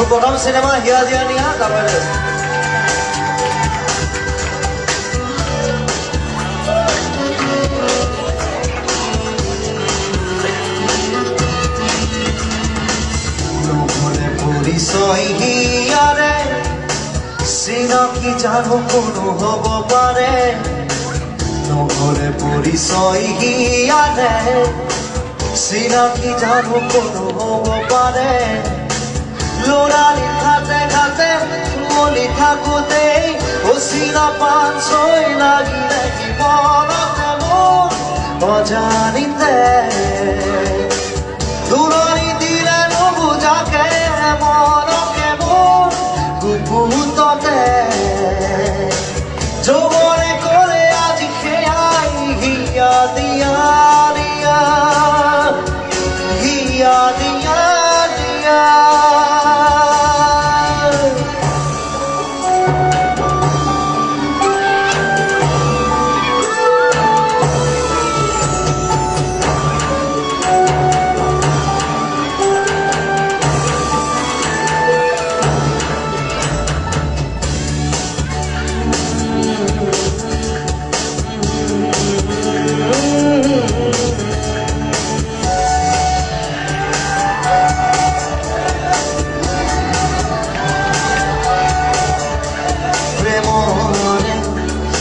প্ৰথম চিনেমা হিয়া জিয়া নিয়া তাৰপৰা পৰিচয় হিয়াৰে চিনাকি জানো কোনো হ'ব পাৰে নহ'লে পৰিচয় হিয়াৰে চিনাকি জানো কোনো হ'ব পাৰে ল'ৰালি ঘাটে ঘাটে কুঁৱলী থাকোঁতেই অচিনা পান ছৈ লাগিলে মনতে মোৰ অজানিতে দূৰণি দিলে নুবুজাকে মনকে মোৰ গুপুততে যৌৱনে কৰে আজি সেয়াই হিয়া দিয়া দিয়া হিয়া দিয়া দিয়া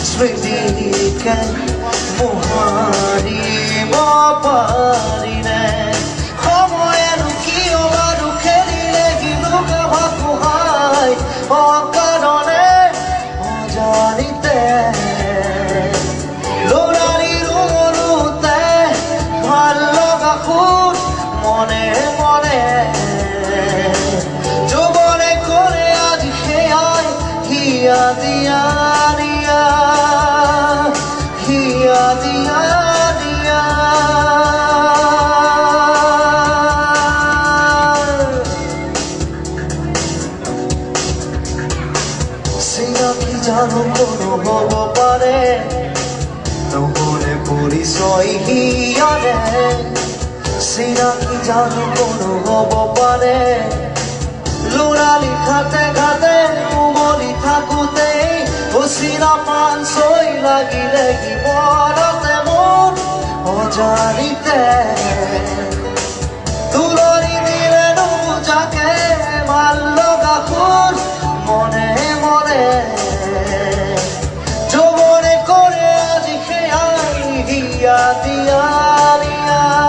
স্মৃতিকে মোহাৰিব পাৰিনে সময়েনো কিয় বাৰু খেলিলে কিলোকে ভাকুহাই অকাৰণে অজানিতে ল'ৰালি ৰুমৰুতে ভাল লগা সুৰ মনে মনে যৌৱনে কৰে আজি সেয়াই হিয়া দিয়া দিয়া হিয়া দিয়া দিয়া চিনাকি জানো কোনো হ'ব পাৰে নহ'লে পৰিচয় হিয়াৰে চিনাকি জানো কোনো হ'ব পাৰে ল'ৰালি ঘাটে ঘাটে উমলি থাকোঁতেই অচিনা পান ছৈ লাগিলে মনতে মোৰ অজানিতে